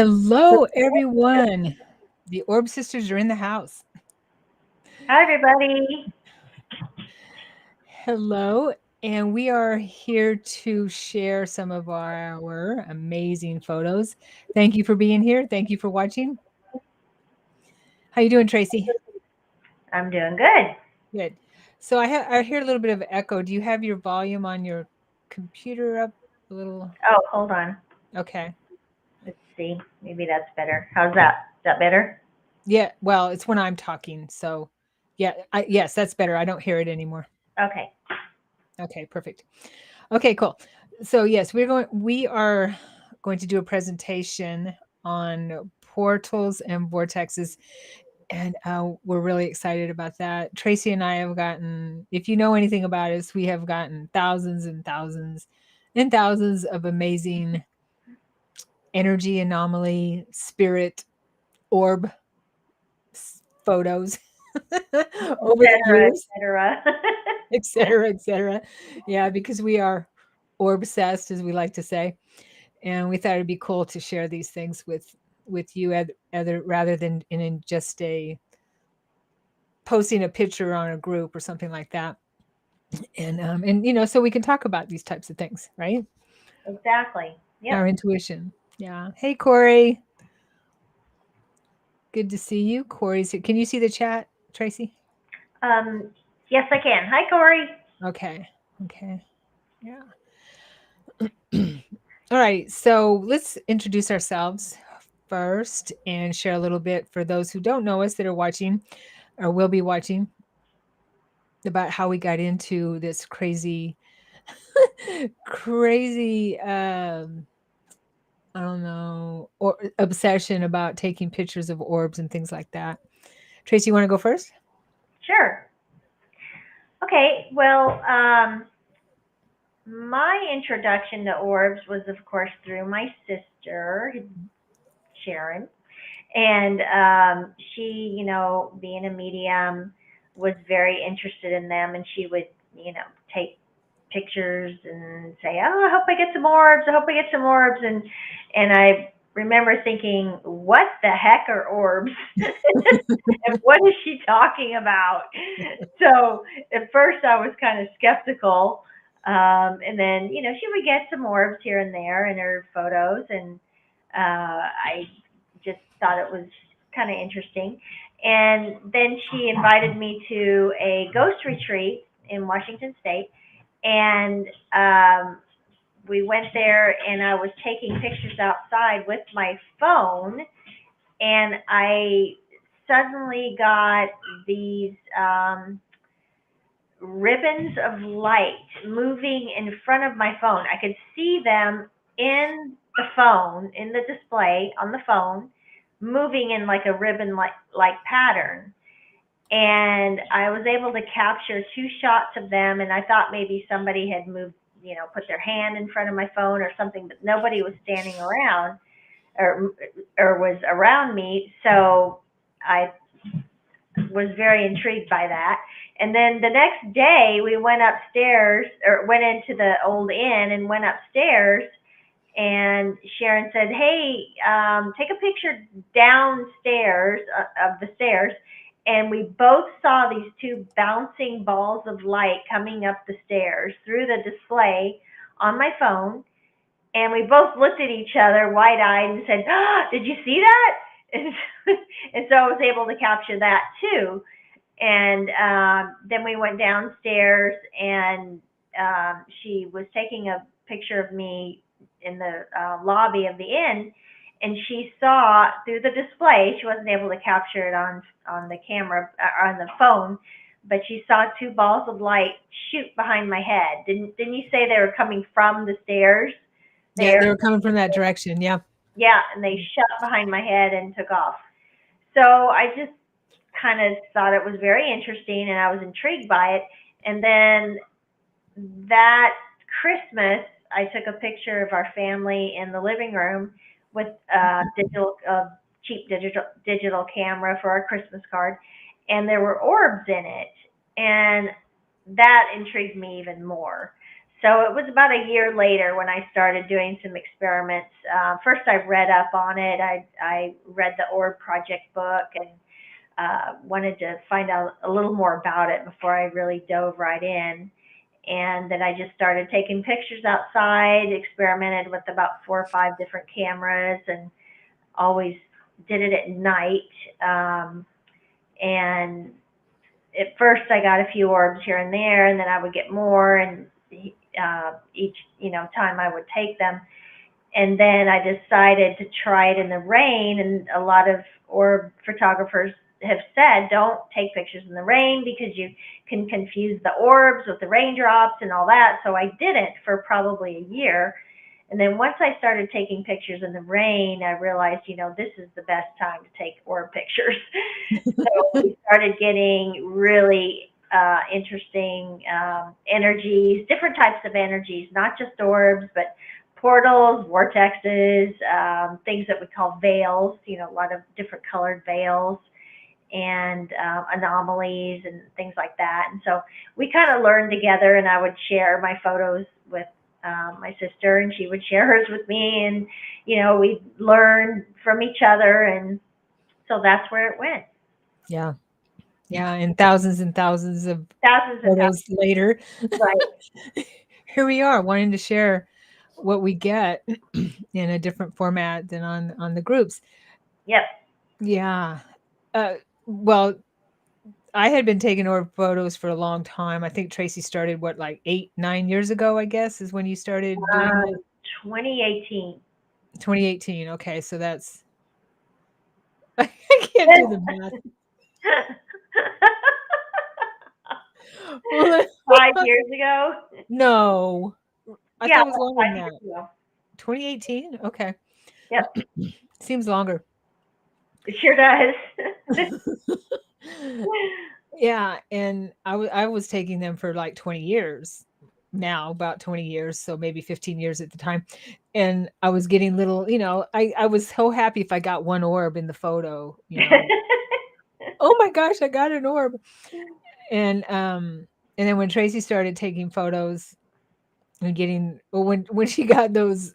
Hello, everyone. The Orb Sisters are in the house. Hi, everybody. Hello, and we are here to share some of our amazing photos. Thank you for being here. Thank you for watching. How you doing, Tracee? I'm doing good. Good. So I hear a little bit of echo. Do you have your volume on your computer up a little? Oh, hold on. Okay. Let's see. Maybe that's better. How's that? Is that better? Yeah. Well, it's when I'm talking. So, yeah. Yes, that's better. I don't hear it anymore. Okay. Okay. Perfect. Okay, cool. So yes, we are going to do a presentation on portals and vortexes, and we're really excited about that. Tracee and I have gotten, if you know anything about us, we have gotten thousands and thousands and thousands of amazing energy anomaly, spirit orb photos over the Etc. years, Etc. etc., etc. Yeah, because we are orb obsessed, as we like to say. And we thought it'd be cool to share these things with you other rather than in just a posting a picture on a group or something like that. And so we can talk about these types of things, right? Exactly. Our Yep. intuition. Yeah. Hey, Corey. Good to see you. Corey's here. Can you see the chat, Tracee? Um. Yes, I can. Hi, Corey. Okay. Okay. Yeah. All right. So let's introduce ourselves first and share a little bit for those who don't know us that are watching or will be watching about how we got into this crazy crazy I don't know, or obsession about taking pictures of orbs and things like that. Tracee, you want to go first? Sure. Okay. Well, my introduction to orbs was, of course, through my sister, Sharon, and she, being a medium, was very interested in them, and she would, take pictures and say, "Oh, I hope I get some orbs. I hope I get some orbs." And I remember thinking, "What the heck are orbs? And what is she talking about?" So at first I was kind of skeptical, and then she would get some orbs here and there in her photos, and I just thought it was kind of interesting. And then she invited me to a ghost retreat in Washington State, and we went there, and I was taking pictures outside with my phone, and I suddenly got these ribbons of light moving in front of my phone. I could see them in the phone, in the display on the phone, moving in like a ribbon like pattern. And I was able to capture two shots of them, and I thought maybe somebody had moved, put their hand in front of my phone or something, but nobody was standing around or was around me. So I was very intrigued by that. And then the next day we went upstairs, or went into the old inn and went upstairs, and Sharon said, "Hey, take a picture downstairs of the stairs." And we both saw these two bouncing balls of light coming up the stairs through the display on my phone. And we both looked at each other wide-eyed and said, "Did you see that?" And, and so I was able to capture that too. And then we went downstairs, and she was taking a picture of me in the lobby of the inn, and she saw through the display. She wasn't able to capture it on the camera on the phone, but she saw two balls of light shoot behind my head. Didn't you say they were coming from the stairs? Yeah, There. they were coming from that direction. Yeah. Yeah, and they shut behind my head and took off. So I just kind of thought it was very interesting, and I was intrigued by it. And then that Christmas, I took a picture of our family in the living room with cheap digital camera for our Christmas card, and there were orbs in it, and that intrigued me even more. So it was about a year later when I started doing some experiments. First, I read up on it. I read the Orb Project book and wanted to find out a little more about it before I really dove right in. And then I just started taking pictures outside, experimented with about 4 or 5 different cameras, and always did it at night. And at first I got a few orbs here and there, and then I would get more, and each time I would take them. And then I decided to try it in the rain, and a lot of orb photographers have said don't take pictures in the rain because you can confuse the orbs with the raindrops and all that. So I didn't for probably a year. And then once I started taking pictures in the rain, I realized, this is the best time to take orb pictures. So we started getting really interesting energies, different types of energies, not just orbs, but portals, vortexes, things that we call veils, a lot of different colored veils, and anomalies and things like that. And so we kind of learned together, and I would share my photos with my sister, and she would share hers with me, and we'd learn from each other, and so that's where it went. Yeah. Yeah, and thousands of Thousands and photos thousands. later, Right. here we are wanting to share what we get in a different format than on the groups. Yep. Yeah. Well, I had been taking orb photos for a long time. I think Tracee started like 8-9 years ago, I guess, is when you started doing that. 2018. 2018. Okay, so that's I can't do the math. Well, 5 years ago. no, I Yeah, thought it was longer than 5 years that. ago. 2018. Okay, Yep. seems longer. It sure does. Yeah, and I was taking them for like 20 years now, about 20 years, so maybe 15 years at the time. And I was getting little, I was so happy if I got one orb in the photo, oh my gosh, I got an orb. And then when Tracee started taking photos and getting, well, when she got those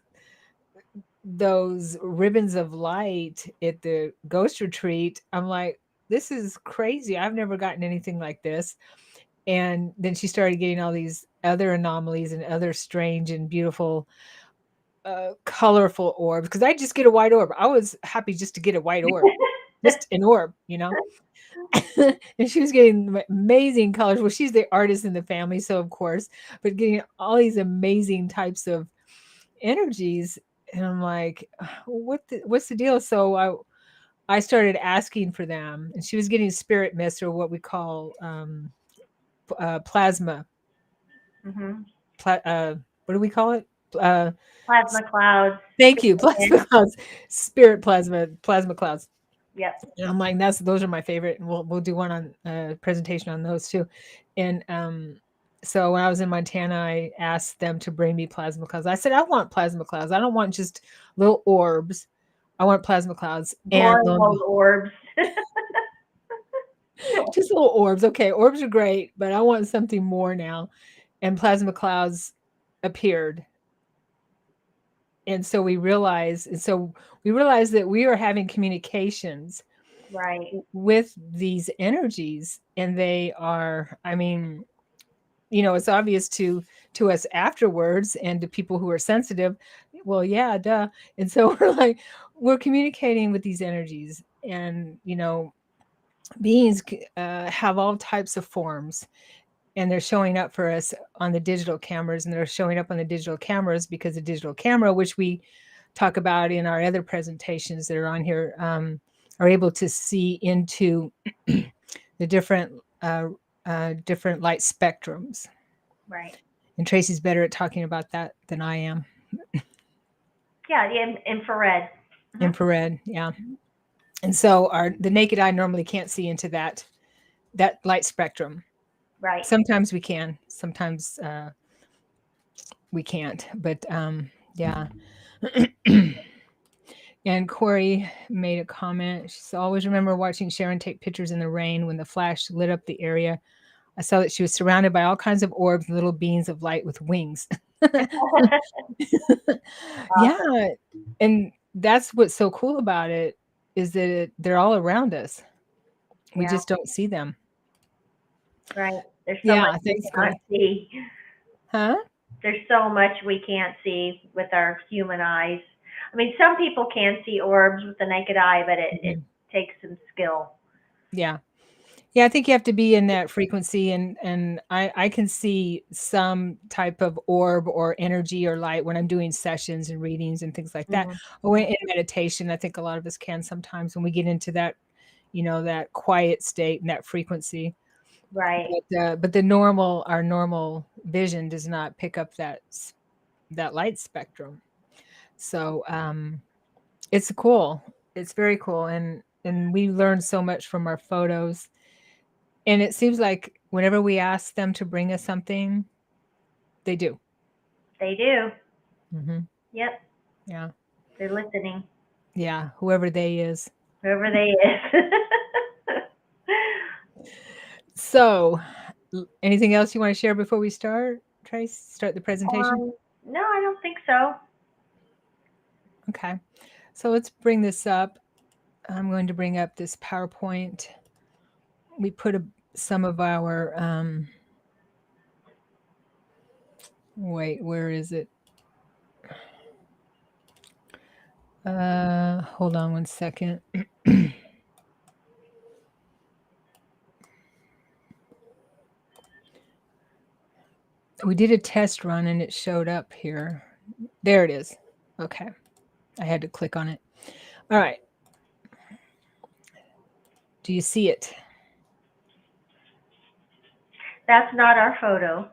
ribbons of light at the ghost retreat, I'm like, this is crazy. I've never gotten anything like this. And then she started getting all these other anomalies and other strange and beautiful, colorful orbs. Because I just get a white orb. I was happy just to get a white orb, just an orb. And she was getting amazing colors. Well, she's the artist in the family, so of course, but getting all these amazing types of energies. And I'm like, what's the deal? So I started asking for them, and she was getting spirit mist, or what we call plasma. Hmm. What do we call it? Uh, Plasma clouds. Thank you, plasma clouds, spirit plasma clouds. Yep. And I'm like, those are my favorite, and we'll do one on presentation on those too. And so when I was in Montana, I asked them to bring me plasma clouds. I said, I want plasma clouds. I don't want just little orbs. I want plasma clouds. And Boring old orbs. just little orbs. Okay, orbs are great, but I want something more now. And plasma clouds appeared. And so we realized that we are having communications Right. with these energies, and they are, I mean, it's obvious to us afterwards, and to people who are sensitive. Well, yeah, duh. And so we're communicating with these energies, and beings have all types of forms, and they're showing up for us on the digital cameras, and they're showing up on the digital cameras because the digital camera, which we talk about in our other presentations that are on here, are able to see into the different light spectrums. Right. And Tracee's better at talking about that than I am. Yeah, the infrared. Mhm. Infrared, yeah. And so the naked eye normally can't see into that light spectrum. Right. Sometimes we can, sometimes we can't. But yeah. And Corey made a comment. She said, always remember watching Sharon take pictures in the rain when the flash lit up the area. I saw that she was surrounded by all kinds of orbs and little beings of light with wings. Yeah, and that's what's so cool about it is that they're all around us. We Yeah, just don't see them. right. There's so much Yeah, we thanks, cannot Gwen. see. Huh? There's so much we can't see with our human eyes. I mean, some people can see orbs with the naked eye, but it Mhm. takes some skill. Yeah. Yeah, I think you have to be in that frequency, and I can see some type of orb or energy or light when I'm doing sessions and readings and things like that. Mm, Or in meditation, I think a lot of us can sometimes when we get into that, that quiet state and that frequency. right. But the normal our normal vision does not pick up that light spectrum. So it's cool. It's very cool, and we learn so much from our photos. And it seems like whenever we ask them to bring us something, they do. They do. Hmm. Yep. Yeah. They're listening. Yeah. Whoever they is. Whoever they is. So, anything else you want to share before we start, Trace? Start the presentation? No, I don't think so. Okay. So let's bring this up. I'm going to bring up this PowerPoint. We put some of our, wait, where is it? Hold on one second. We did a test run and it showed up here. There it is. Okay. I had to click on it. All right. Do you see it? That's not our photo.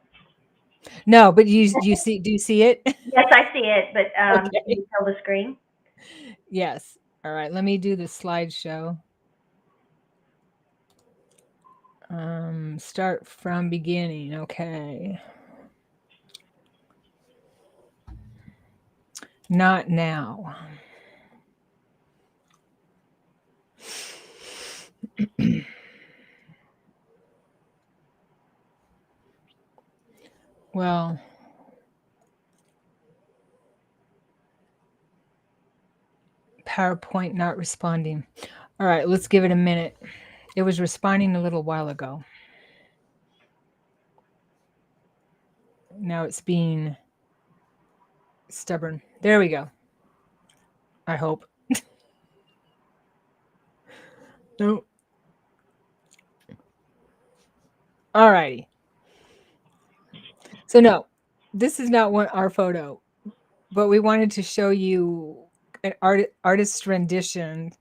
No, but you see, do you see it? Yes, I see it, but can Okay. you tell the screen? Yes. All right. Let me do the slideshow. Start from beginning. Okay. Not now. Well, PowerPoint not responding. All right, let's give it a minute. It was responding a little while ago. Now it's being stubborn. There we go. I hope. No. All righty. So no, this is not our photo, but we wanted to show you an artist's rendition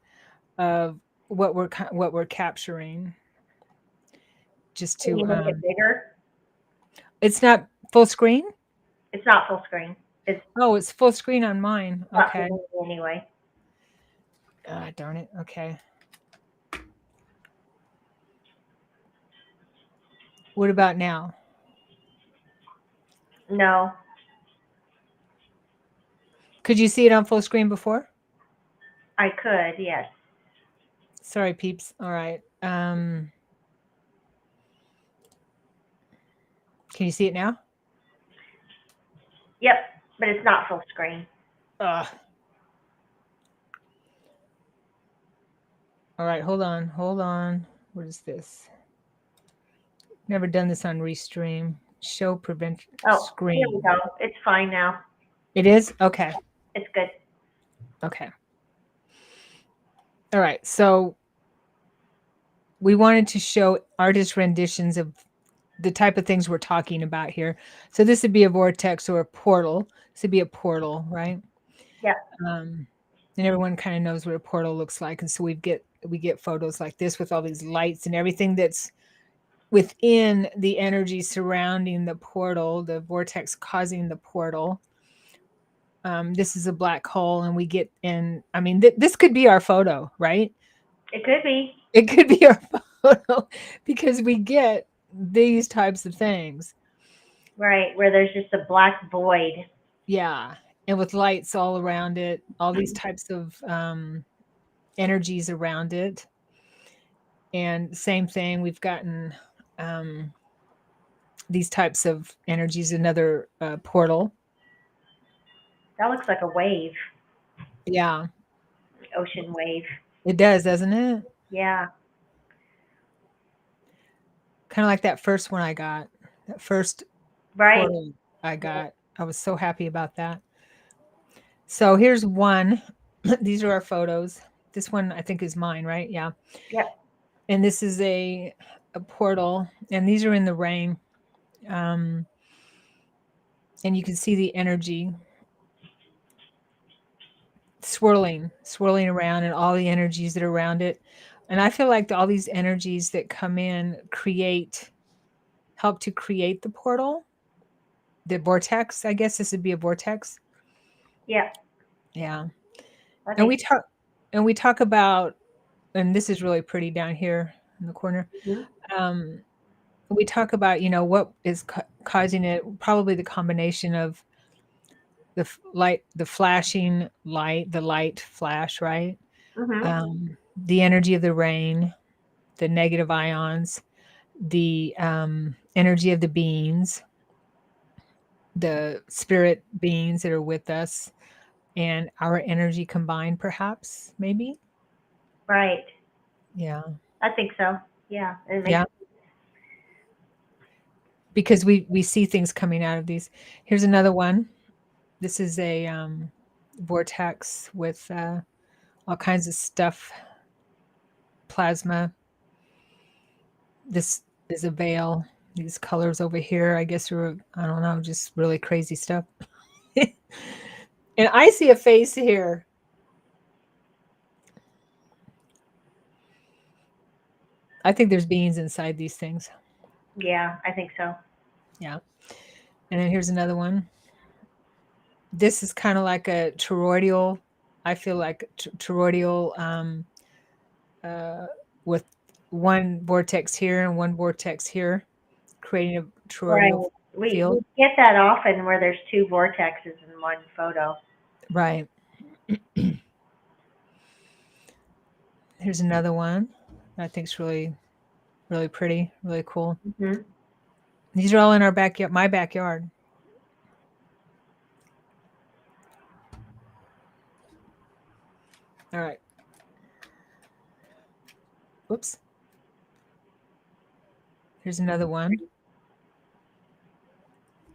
of what we're capturing. Just Can to you make it bigger? it's not full screen. It's not full screen. It's Oh, it's full screen on mine. not for Okay. me anyway. Ah, darn it. Okay. What about now? No, Could you see it on full screen before? I could. Yes. Sorry, peeps. All right. Can you see it now? Yep, but it's not full screen. Ugh. All right, hold on. Hold on. What is this? Never done this on Restream. Show prevent Oh, here we screen. go. It's fine now. It is? Okay. It's good. Okay. All right. So we wanted to show artist renditions of the type of things we're talking about here. So this would be a vortex or a portal. This would be a portal, right? Yep. Um, and everyone kind of knows what a portal looks like. And so we get photos like this with all these lights and everything that's within the energy surrounding the portal, the vortex causing the portal. This is a black hole, and we get in. I mean, this could be our photo, right? It could be. It could be our photo because we get these types of things. Right, where there's just a black void. Yeah. And with lights all around it, all these types of energies around it. And same thing, we've gotten these types of energies, another portal. That looks like a wave, Yeah, ocean wave. it does, doesn't it? Yeah. Kind of like that first one I got, that first Right. portal I got. I was so happy about that. So here's one. These are our photos. This one I think is mine, right? Yeah. Yep. And this is a portal, and these are in the rain. Um, and you can see the energy swirling around, and all the energies that are around it. And I feel like all these energies that come in help to create the portal, the vortex. I guess this would be a vortex. Yep. Yeah. I And think. we talk about, and this is really pretty down here in the corner. Mhm. Um, we talk about, what is causing it. Probably the combination of the flashing light, the light flash, right? Mhm. The energy of the rain, the negative ions, the energy of the beings, the spirit beings that are with us, and our energy combined, perhaps, maybe. Right. Yeah. I think so. Yeah. It makes. Yeah. Because we see things coming out of these. Here's another one. This is a vortex with all kinds of stuff, plasma. This is a veil. These colors over here, I guess, are, I don't know, just really crazy stuff. And I see a face here. I think there's beings inside these things. Yeah. I think so. Yeah. And then here's another one. This is kind of like a toroidal. I feel like toroidal, uh, with one vortex here and one vortex here, creating a Right. toroidal We field. get that often where there's two vortexes in one photo. Right. Here's another one that I think's really, really pretty, really cool. Mhm. These are all in our backyard, my backyard. All right. Whoops. Here's another one.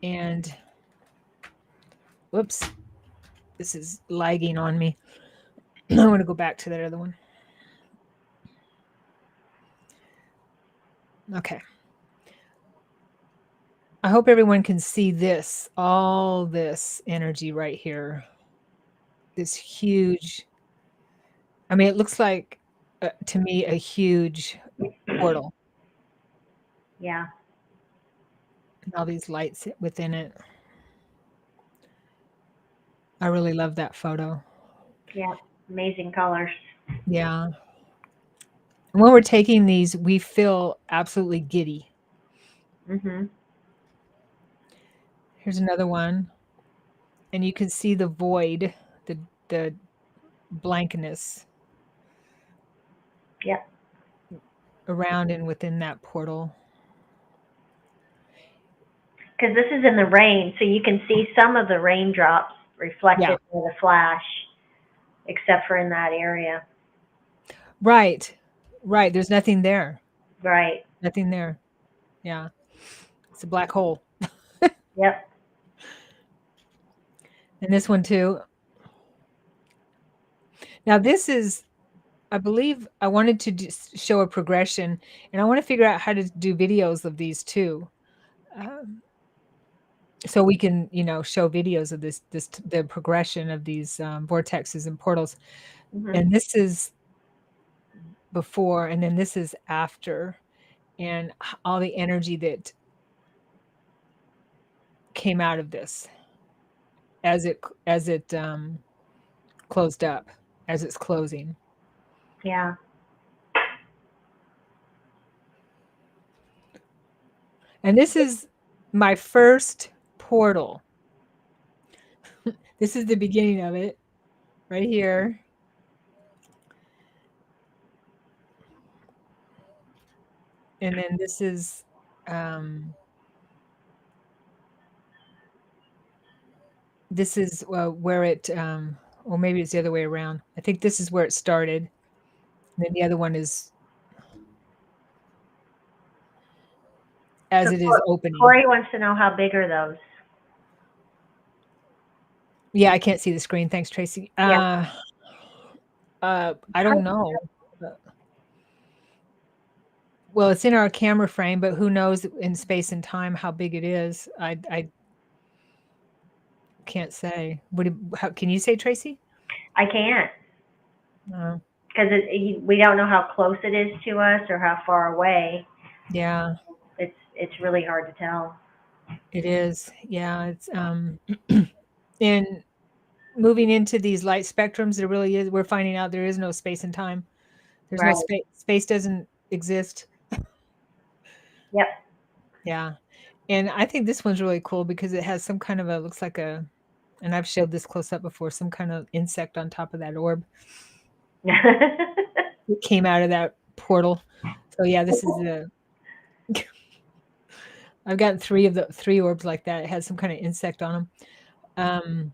And whoops, this is lagging on me. I want to go back to that other one. Okay. I hope everyone can see this, all this energy right here. This huge, I mean, it looks like, to me, a huge portal, Yeah. and all these lights within it. I really love that photo. Yeah. Amazing colors. Yeah. And when we're taking these, we feel absolutely giddy. Mhm. Here's another one. And you can see the void, the blankness Yep. around and within that portal. Because this is in the rain, so you can see some of the raindrops Yeah. reflected in the flash, except for in that area. Right. Right. There's nothing there. Right. Nothing there. Yeah. It's a black hole. Yep. And this one too. Now this is, I believe I wanted to just show a progression, and I want to figure out how to do videos of these too. Um, so we can, show videos of the progression of these vortexes and portals. Mhm. And this is before, and then this is after, and all the energy that came out of this as it closed up, as it's closing. Yeah. And this is my first portal. This is the beginning of it right here. And then this is, um, this is where it, or maybe it's the other way around. I think this is where it started. And then the other one is as So it is opening. Corey wants to know how big are those? Yeah, I can't see the screen. Thanks, Tracee. Yeah. I don't know. Well, it's in our camera frame, but who knows in space and time how big it is? I can't say. How can you say, Tracee? I can't. Uh, Because we don't know how close it is to us or how far away. yeah, It's really hard to tell. it is. Yeah, it's and moving into these light spectrums, there really is. We're finding out there is no space and time. There's no Right. space. Space doesn't exist. Yep. Yeah, and I think this one's really cool because it has some kind of a looks like a, and I've showed this close up before. Some kind of insect on top of that orb. It came out of that portal. So yeah, this is the. I've gotten three orbs like that. It has some kind of insect on them.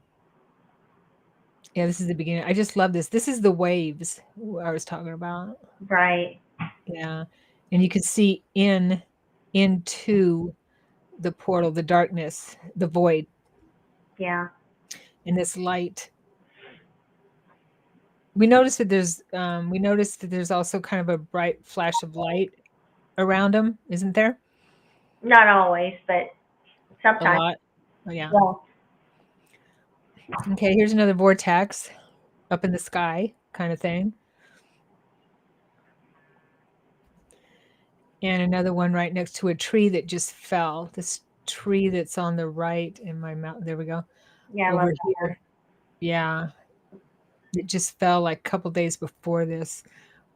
Yeah, this is the beginning. I just love this. This is the waves I was talking about. Right. Yeah, and you can see into the portal, the darkness, the void, Yeah. and this light. We noticed that there's also kind of a bright flash of light around them, isn't there? Not always, but A sometimes. lot. Oh yeah. Yeah. Okay, here's another vortex up in the sky kind of thing. And another one right next to a tree that just fell. This tree that's on the right in my mouth. There we go. Yeah, I love Over that one. here. Yeah. It just fell like a couple days before this,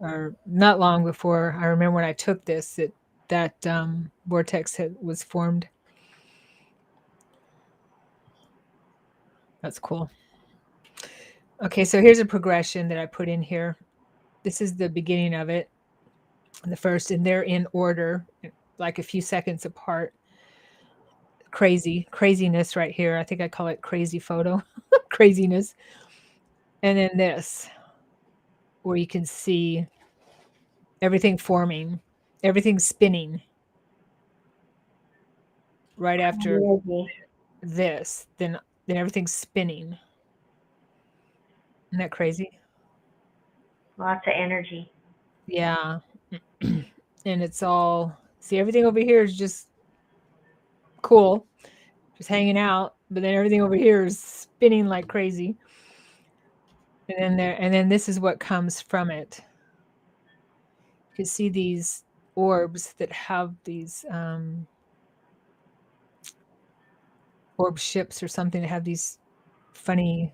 or not long before. I remember when I took this, that vortex was formed. That's cool. Okay, so here's a progression that I put in here. This is the beginning of it, the first, and they're in order, like a few seconds apart. Craziness right here. I think I call it crazy photo, craziness. And then this, where you can see everything forming, everything spinning right after Energy. this, then everything's spinning. Isn't that crazy? Lots of energy. Yeah. And it's all, see, everything over here is just cool, just hanging out, but then everything over here is spinning like crazy. And then this is what comes from it. You can see these orbs that have these orb ships or something that have these funny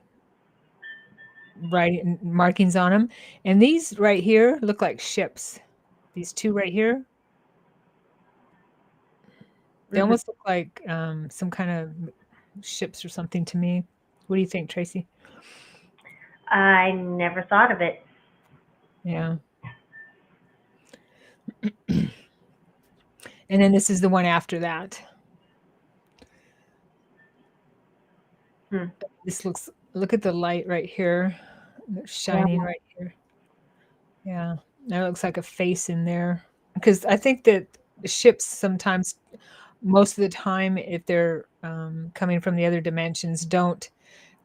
writing markings on them. And these right here look like ships. These two right here, they Hmm. almost look like some kind of ships or something to me. What do you think, Tracee? I never thought of it. Yeah. And then this is the one after that. Hmm. This look at the light right here. It's shining Yeah. right here. Yeah. That looks like a face in there. Because I think that ships sometimes, most of the time, if they're coming from the other dimensions, don't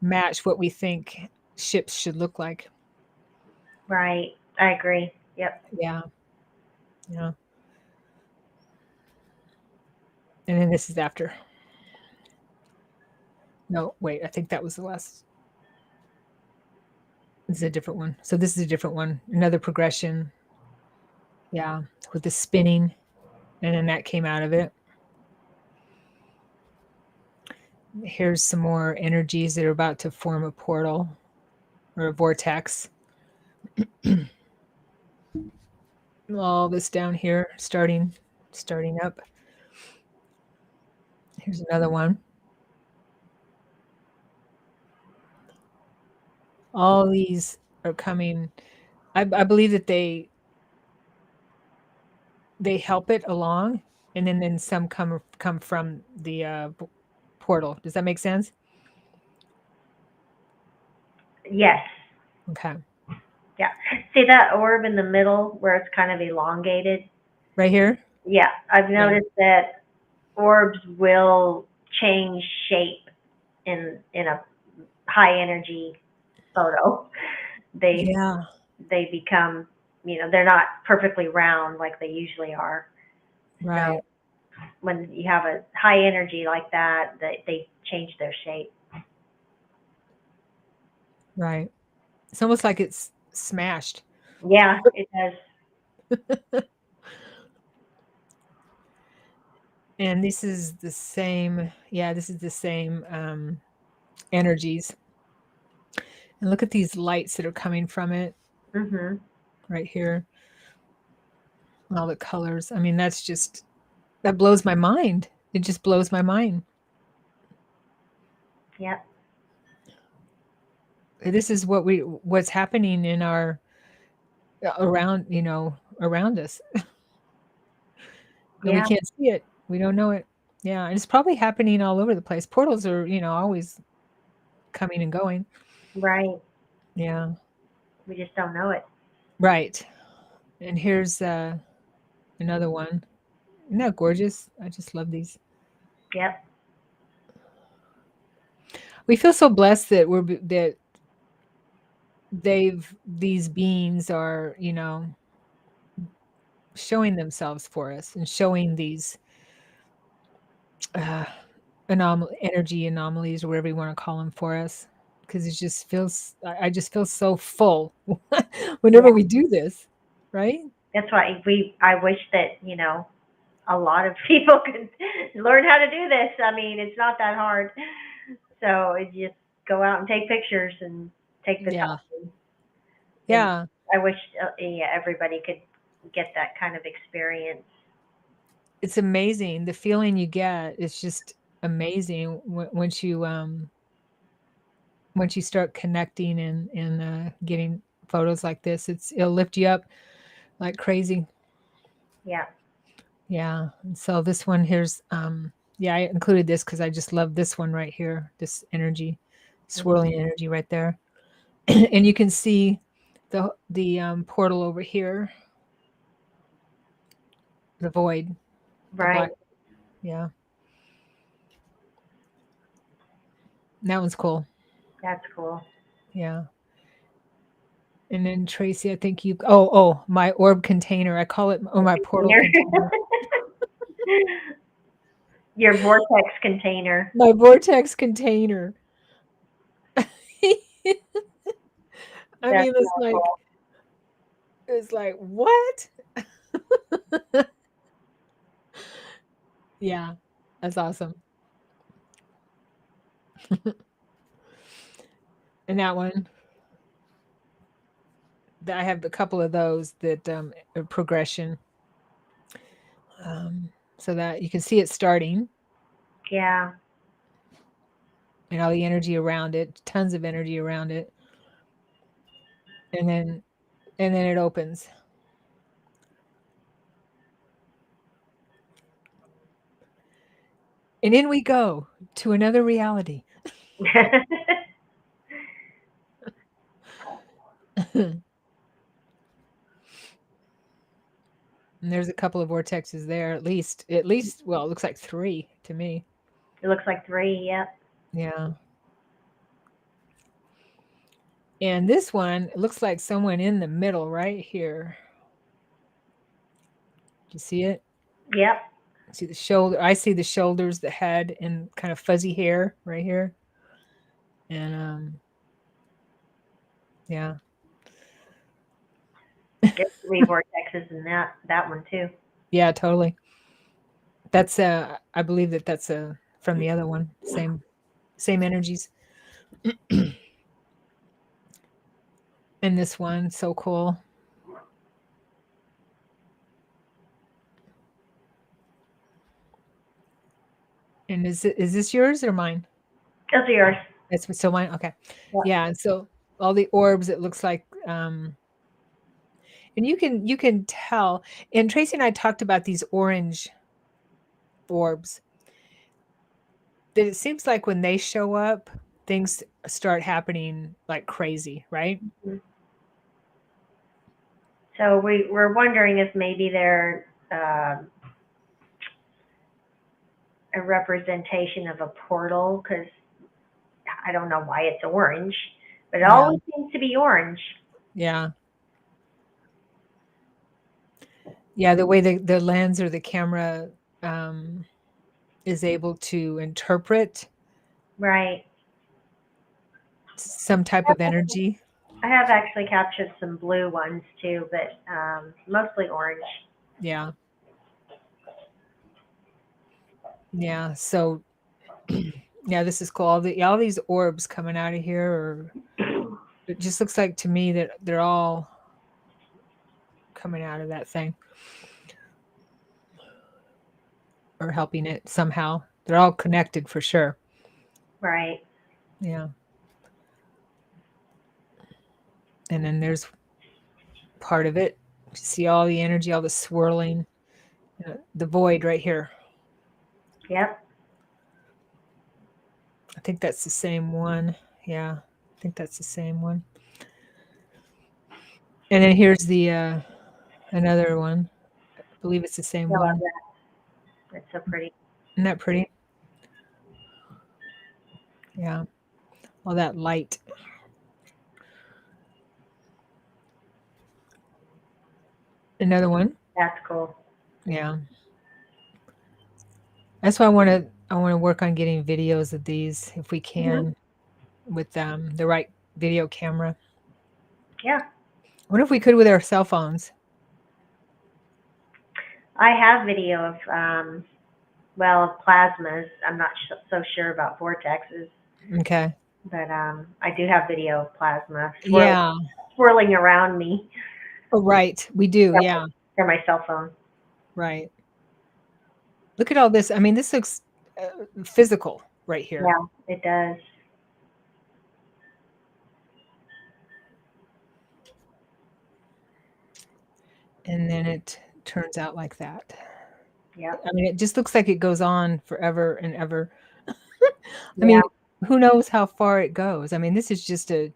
match what we think ships should look like. Right. I agree. Yep. Yeah. Yeah. And then this is after. No, wait, I think that was the last. This is a different one. So this is a different one. Another progression. Yeah. With the spinning. And then that came out of it. Here's some more energies that are about to form a portal or a vortex. All this down here, starting up. Here's another one. All these are coming. I believe that they help it along, and then some come from the portal. Does that make sense? Yes. Okay. Yeah. See that orb in the middle where it's kind of elongated? Right here? Yeah. I've Yeah. noticed that orbs will change shape in a high energy photo. They Yeah. they become, they're not perfectly round like they usually are. So Right. when you have a high energy like that, they change their shape. Right. It's almost like it's smashed. Yeah, it does. And this is the same, yeah, this is the same energies. And look at these lights that are coming from it Mhm. right here. All the colors. I mean, that blows my mind. It just blows my mind. Yep. This is what's happening in our around us. And we Yeah. can't see it. We don't know it. Yeah, and it's probably happening all over the place. Portals are, always coming and going. Right. Yeah. We just don't know it. Right. And here's another one. Isn't that gorgeous? I just love these. Yep. We feel so blessed that these beings are, showing themselves for us and showing these uh, energy anomalies or whatever you want to call them for us, because it just feels I just feel so full whenever Yeah. we do this, right? That's why I wish that, a lot of people could learn how to do this. I mean, it's not that hard. So it just go out and take pictures and take the Yeah. time. And Yeah. I wish, yeah, everybody could get that kind of experience. It's amazing. The feeling you get is just amazing once you start connecting and getting photos like this. It'll lift you up like crazy. Yeah. Yeah. And so this one here's yeah, I included this because I just love this one right here. This energy, Mhm. swirling energy right there. And you can see the portal over here, the void, the Right. black. Yeah. That one's cool. That's cool. Yeah. And then Tracee, I think oh, my orb container. I call it, or my portal Container. container. Your vortex container. My vortex container. I That's mean, not cool. it's like, what? Yeah, that's awesome. And that one, I have a couple of those that are progression, so that you can see it starting Yeah. and all the energy around it, tons of energy around it, and then it opens, and in we go to another reality. And there's a couple of vortexes there, at least. Well, it looks like three to me. It looks like three. Yep. Yeah. And this one, it looks like someone in the middle right here. Do you see it? Yep. See the shoulder? I see the shoulders, the head, and kind of fuzzy hair right here. And yeah, There's three vortexes in that one too. yeah, totally. That's I believe that's from the other one. Same energies. And this one, so cool. And is this yours or mine? Those are yours. That's still mine. Okay, Yep. yeah. And so all the orbs, it looks like, and you can tell. And Tracee and I talked about these orange orbs. That it seems like when they show up, things start happening like crazy, right? Mhm. So we're wondering if maybe they're a representation of a portal, because I don't know why it's orange, but it Yeah. always seems to be orange. Yeah. Yeah, the way the lens or the camera is able to interpret Right. some type of energy. I have actually captured some blue ones too, but mostly orange. Yeah. Yeah. So yeah, this is cool. All these orbs coming out of here, or it just looks like to me that they're all coming out of that thing or helping it somehow. They're all connected for sure. Right. Yeah. And then there's part of it. See all the energy, all the swirling, the void right here. Yep. I think that's the same one. Yeah. I think that's the same one. And then here's the another one. I believe it's the same I love one. that. It's so pretty. Isn't that pretty? Yeah. All that light. Another one. That's cool. Yeah. That's why I want to work on getting videos of these if we Hmm. can with the right video camera. Yeah. I wonder if we could with our cell phones. I have video of well, plasmas. I'm not so sure about vortexes, Okay. but I do have video of plasma Yeah. swirling around me. Oh, right. We do. Yeah, Yeah. for my cell phone. Right. Look at all this. I mean, this looks physical right here. Yeah, it does. And then it turns out like that. Yep. I mean, it just looks like it goes on forever and ever. I Yeah. mean, who knows how far it goes? I mean, this is just a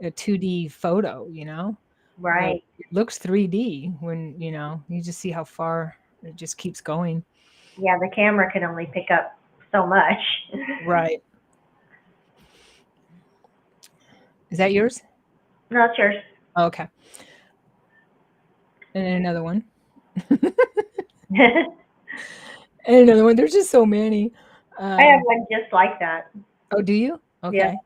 2D photo, but Right. it looks 3D when, you just see how far it just keeps going. Yeah, the camera can only pick up so much. Right. Is that yours? No, it's yours. Oh, okay. And then another one. I And another one. There's just so many. have Um, one just like that. oh, do you? Yeah. Okay.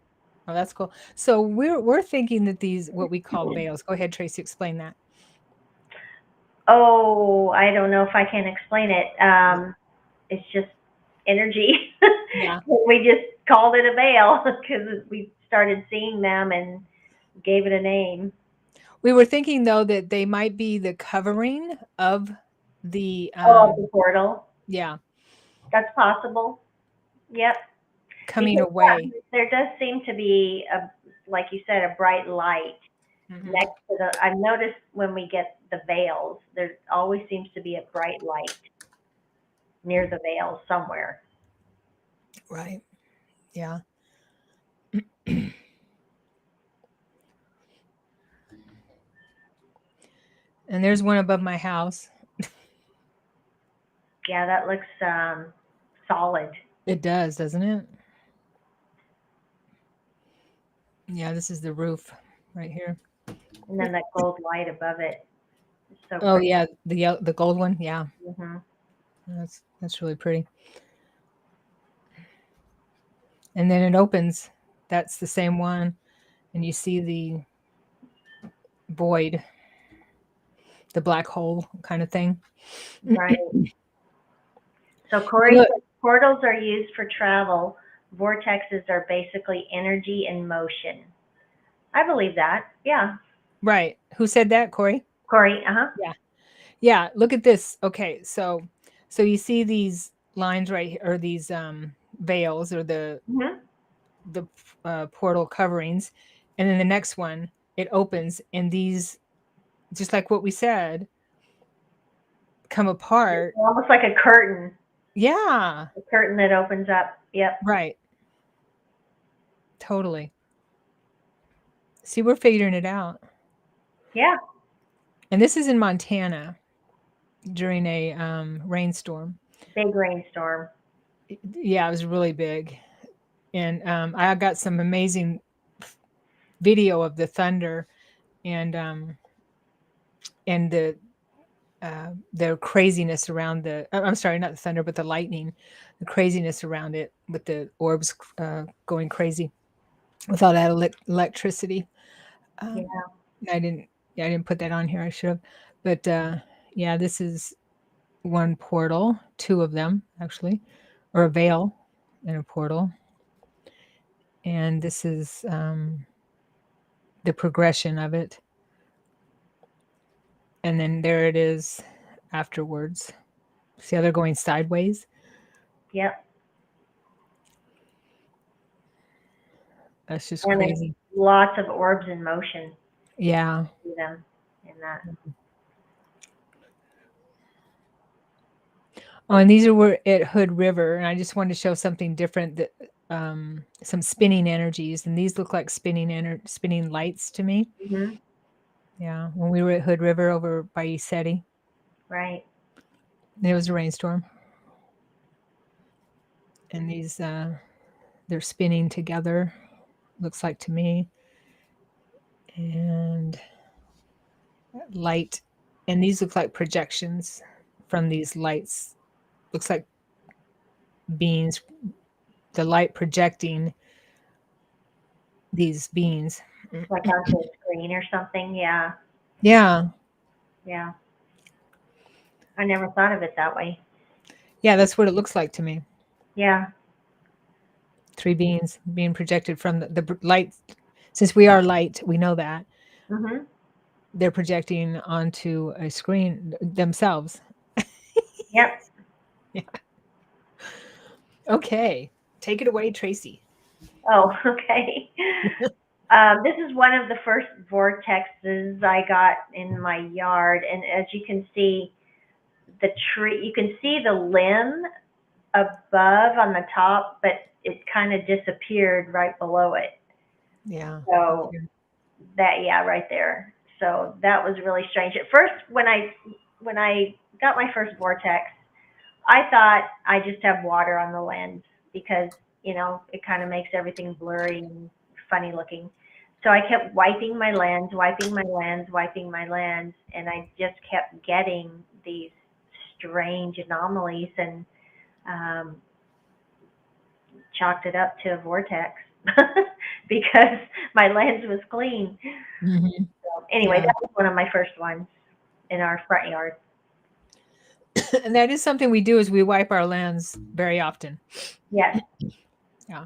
Oh, that's cool. So we're thinking that these what we call veils. Go ahead, Tracee, explain that. Oh, I don't know if I can explain it. It's just energy. Yeah. We just called it a veil because we started seeing them and gave it a name. We were thinking though that they might be the covering of the Oh, the portal. yeah, That's possible. Yep. coming Because away. there does seem to be a, like you said, a bright light Mhm. next to the. I've noticed when we get the veils, there always seems to be a bright light near the veils somewhere. Right. Yeah. And there's one above my house. Yeah, that looks solid. It does, doesn't it? Yeah, this is the roof right here. And then that gold light above it is so Oh pretty. yeah, the gold one. Yeah. Hmm. That's really pretty. And then it opens. That's the same one, and you see the void, the black hole kind of thing. Right. So And Corey look, says portals are used for travel. Vortexes are basically energy in motion. I believe that. Yeah. right. Who said that, Corey? Corey, uh huh. Yeah. Yeah, look at this. Okay, so you see these lines right here, or these veils, or Hmm. the portal coverings, and then the next one it opens, and these, just like what we said, come apart. Almost like Yeah, a curtain that opens up. Yep. right. Totally. See, we're figuring it out. Yeah, And this is in Montana during a rainstorm. big rainstorm. Yeah, it was really big. And I got some amazing video of the thunder and and the craziness around the I'm sorry, not the thunder, but the lightning, the craziness around it with the orbs going crazy with all that electricity. Yeah, Um, I didn't, yeah, I didn't put that on here. I should have, but yeah, this is one portal, two of them actually, or a veil and a portal, and this is the progression of it, and then there it is afterwards. See how they're going sideways? yep. That's just And there's crazy. lots of orbs in motion. Yeah. See them in that. Oh, and these are were at Hood River, and I just wanted to show something different that some spinning energies, and these look like spinning lights to me. Hmm. Yeah, when we were at Hood River over by Isetti, Right. there was a rainstorm, and these they're spinning together. Looks like to me, and light, and these look like projections from these lights. Looks like beings. The light projecting these beings. Like onto a screen or something. Yeah. Yeah, Yeah. I never thought of it that way. yeah, that's what it looks like to me. Yeah. Three beings being projected from the light. Since we are light, we know that Hmm. they're projecting onto a screen themselves. Yep. Yeah. Okay, take it away, Tracee. Oh, okay. This is one of the first vortexes I got in my yard, and as you can see, the tree, you can see the limb above on the top, but it kind of disappeared right below it. Yeah. So that, yeah, right there. So that was really strange. At first, when I got my first vortex, I thought I just have water on the lens because it kind of makes everything blurry and funny looking. So I kept wiping my lens, wiping my lens, wiping my lens, and I just kept getting these strange anomalies and um, chalked it up to a vortex because my lens was clean. Hmm. So anyway, Yeah. that was one of my first ones in our front yard. And that is something we do is we wipe our lens very often. Yes. Yeah.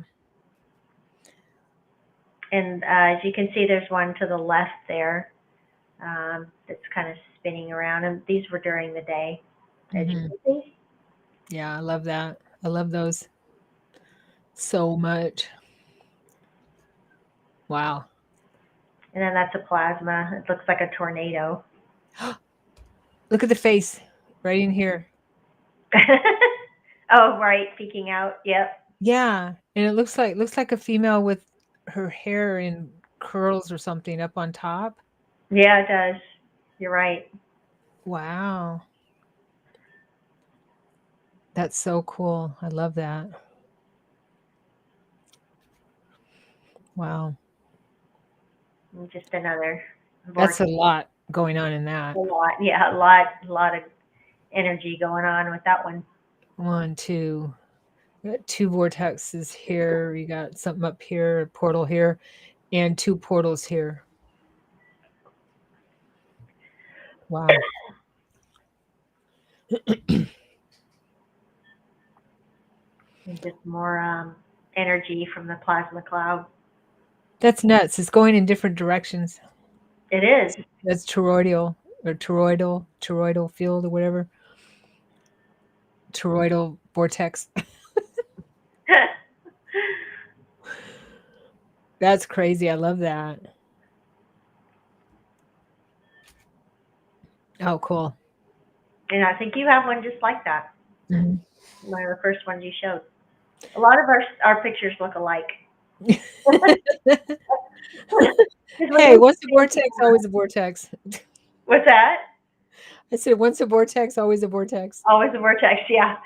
And as you can see, there's one to the left there that's kind of spinning around. And these were during the day, as you Hmm. can see. Yeah, I love that. I love those so much. Wow. And then that's a plasma. It looks like a tornado. Look at the face right in here. Oh, right, peeking out. Yep. Yeah, and it looks like a female with her hair in curls or something up on top. Yeah, it does. You're right. Wow. That's so cool. I love that. Wow. And just another That's vortex. a lot going on in that. A lot. Yeah, a lot of energy going on with that one. One, two. You got two vortexes here. You got something up here, a portal here, and two portals here. Wow. And just more energy from the plasma cloud. That's nuts. It's going in different directions. It is. That's toroidal field or whatever. Toroidal vortex. That's crazy. I love that. Oh, cool. And I think you have one just like that. Mhm. One of the first ones you showed. A lot of our pictures look alike. When Hey, you once a vortex, always a vortex. what's that? I said once a vortex, always a vortex. Always a vortex, yeah.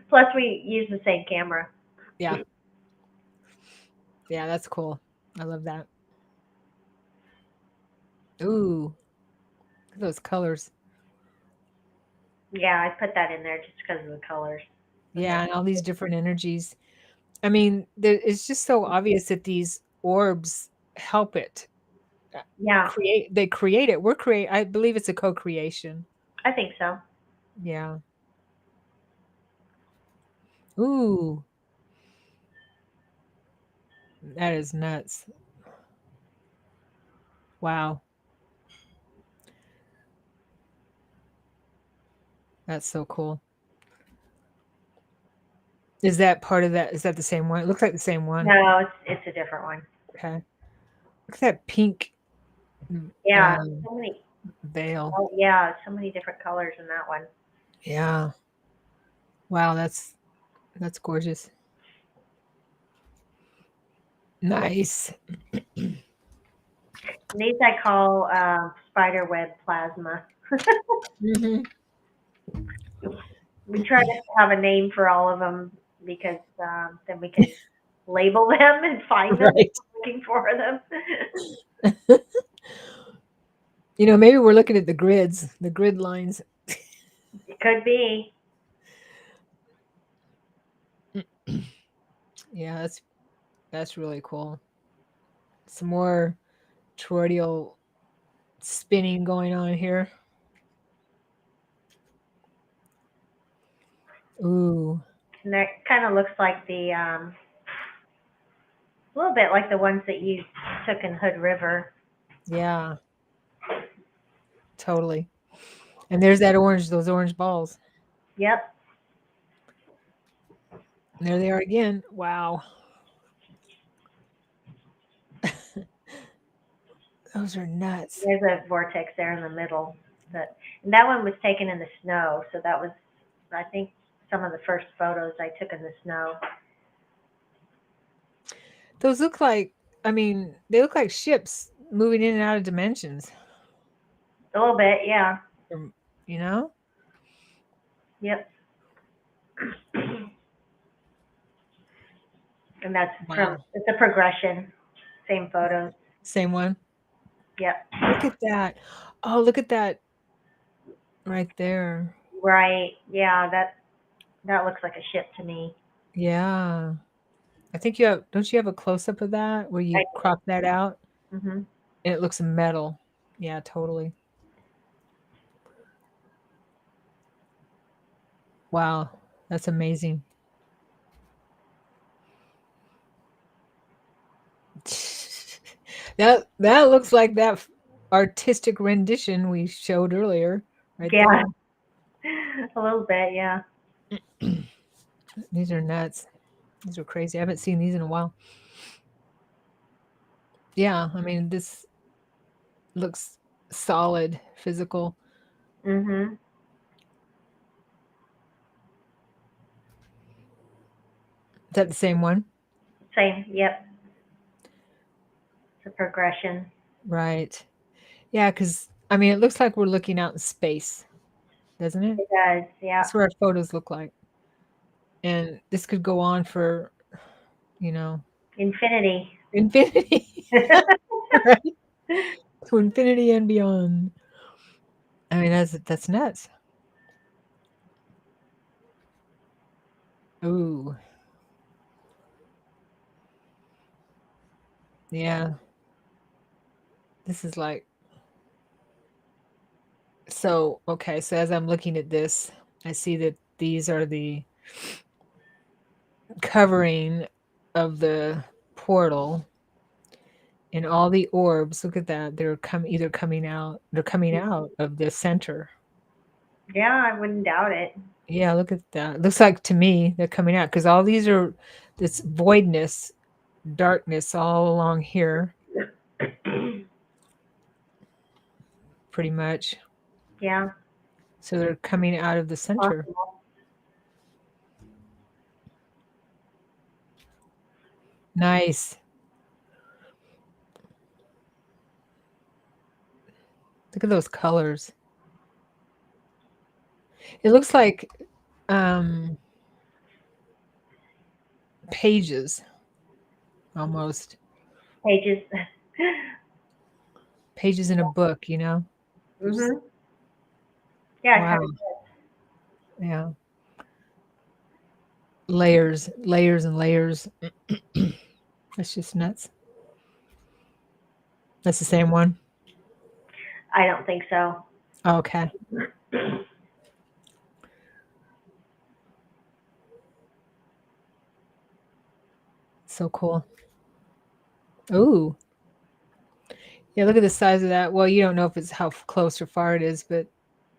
Plus, we use the same camera. Yeah. Yeah, that's cool. I love that. Ooh, look at those colors. Yeah, I put that in there just because of the colors. And Yeah, and all these different energies. I mean, it's just so obvious that these orbs help it yeah, create. They create it. We're create. I believe it's a co-creation. I think so. Yeah. Ooh, that is nuts. Wow, that's so cool. Is that part of that? Is that the same one? It looks like the same one. No, it's a different one. Okay. Look at that pink Yeah, um, so many. veil. Oh, yeah, so many different colors in that one. Yeah. Wow, that's gorgeous. Nice. And these I call spider web plasma. Hmm. We try to have a name for all of them because then we can label them and find them if Right. we're looking for them. Maybe we're looking at the grids, the grid lines. It could be. Yeah, that's really cool. Some more toroidal spinning going on here. Ooh, And that kind of looks like a little bit like the ones that you took in Hood River. yeah, totally. And there's that orange, those orange balls. Yep. And there they are again. Wow. Those are nuts. There's a vortex there in the middle. And that one was taken in the snow, so that was, I think, some of the first photos I took in the snow. Those look like, I mean, they look like ships moving in and out of dimensions. A little bit, yeah. Um, You know? Yep. And that's from, Wow. it's a progression. Same photos. Same one. Yep. Look at that. Oh, look at that right there. Right. Yeah, that looks like a ship to me. Yeah. I think don't you have a close up of that where I, you crop that out hmm and it looks metal? Yeah, totally. Wow. That's amazing. That looks like that artistic rendition we showed earlier right Yeah. there. A little bit, yeah. These are nuts. These are crazy. I haven't seen these in a while. Yeah, I mean this looks solid, physical. Mhm. Is that the same one? Same. Yep. It's a progression. Right. Yeah, because I mean, it looks like we're looking out in space, doesn't it? It does. Yeah. That's what our photos look like. And this could go on for, you know, Infinity. infinity, right? To infinity and beyond. I mean, that's nuts. Ooh, yeah. This is like so okay, so as I'm looking at this, I see that these are the covering of the portal and all the orbs. Look at that. They're coming out of the center. Yeah, I wouldn't doubt it. Yeah, look at that. Looks like to me they're coming out because all these are this voidness, darkness all along here, pretty much. Yeah. So they're coming out of the center. Possible. Nice. Look at those colors. It looks like um, pages almost. Pages. Pages in a book, you know? Just, Mhm. Yeah, it wow. kind of is. Yeah. Layers, layers, and layers. That's just nuts. That's the same one. I don't think so. Okay. So cool. Ooh. Yeah, look at the size of that. Well, you don't know if it's how close or far it is, but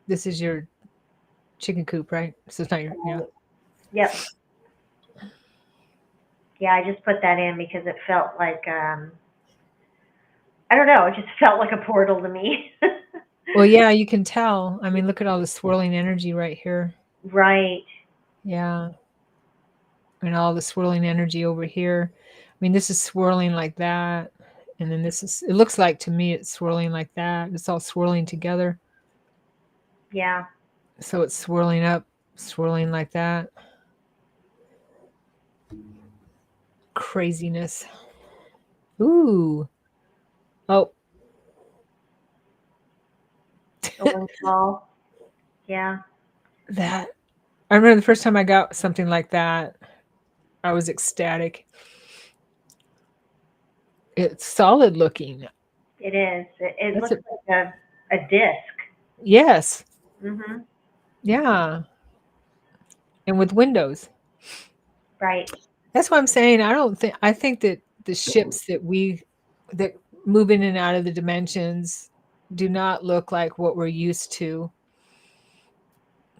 this is your chicken coop, right? So it's not your, yeah. Yep. Yeah, I just put that in because it felt like I don't know, it just felt like a portal to me. Well, yeah, you can tell. I mean, look at all the swirling energy right here. Right. Yeah. And all the swirling energy over here. I mean, this is swirling like that. And then this is, it looks like to me it's swirling like that. It's all swirling together. Yeah. So it's swirling up, swirling like that. Craziness. Ooh. Oh, Orange ball. Yeah. that. I remember the first time I got something like that, I was ecstatic. It's solid looking. It is. It That's looks a, like a disc. yes. Mhm. Yeah. And with windows. Right. That's what I'm saying. I think that the ships that move in and out of the dimensions do not look like what we're used to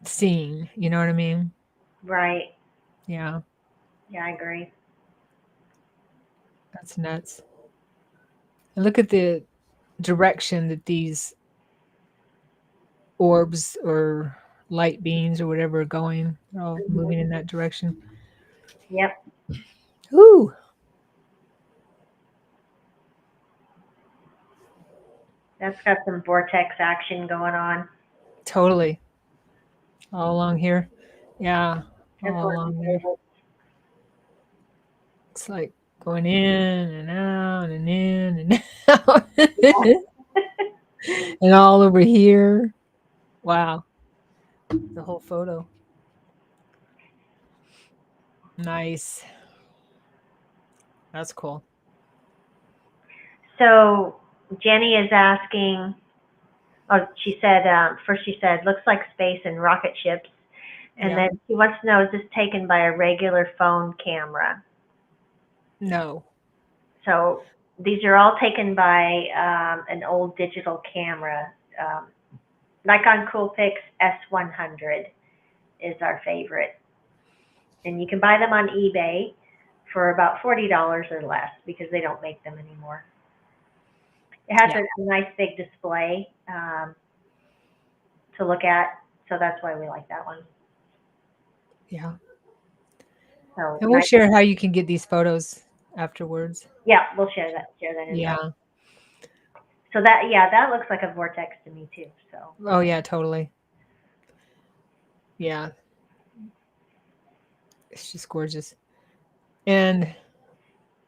seeing. You know what I mean? Right. Yeah, Yeah, I agree. that's nuts. And look at the direction that these orbs or light beams or whatever are going. They're all moving in that direction. Yep. Ooh, That's got some vortex action going on. totally. All along here. Yeah, That's all one of along my there. favorites. It's like going in and out and in and out. And all over here. Wow, the whole photo. Nice. That's cool. So Jenny is asking. Oh, she said. First, she said, "Looks like space and rocket ships," and Yeah. then she wants to know, "Is this taken by a regular phone camera?" No. So these are all taken by an old digital camera. Um, Nikon Coolpix S100 is our favorite, and you can buy them on eBay for about $40 or less because they don't make them anymore. It has Yeah. a nice big display to look at, so that's why we like that one. Yeah. So And we'll nice. share how you can get these photos afterwards. Yeah, we'll share that info. Yeah. So that yeah, that looks like a vortex to me too. So Oh, yeah, totally. Yeah. It's just gorgeous. And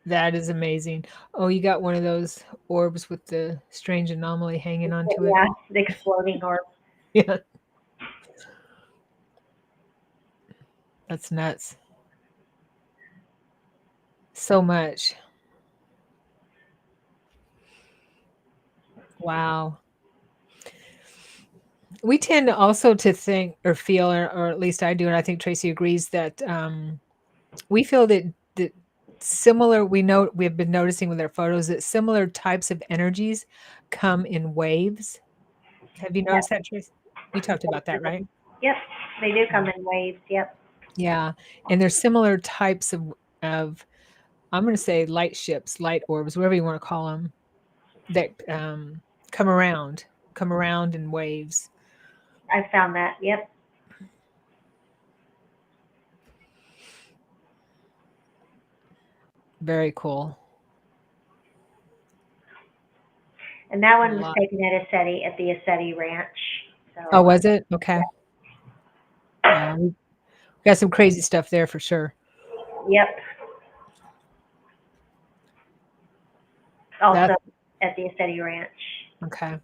that is amazing. Oh, you got one of those orbs with the strange anomaly hanging onto it. yeah, the exploding orb. Yeah. That's nuts. So much. Wow. We tend also to think or feel, or at least I do, and I think Tracee agrees that we feel that similar. We know we have been noticing with our photos that similar types of energies come in waves. Have you noticed that, Tracee? You talked about that, right? Yep, they do Yeah. come in waves. Yep. Yeah, and there's similar types of I'm going to say light ships, light orbs, whatever you want to call them, that come around, come around in waves. I found that. Yep. Very cool. And that one A was lot. taken at the Assetti Ranch. So Oh, was it? Okay. Yeah, we got some crazy stuff there for sure. yep. Also That at the Assetti Ranch. okay.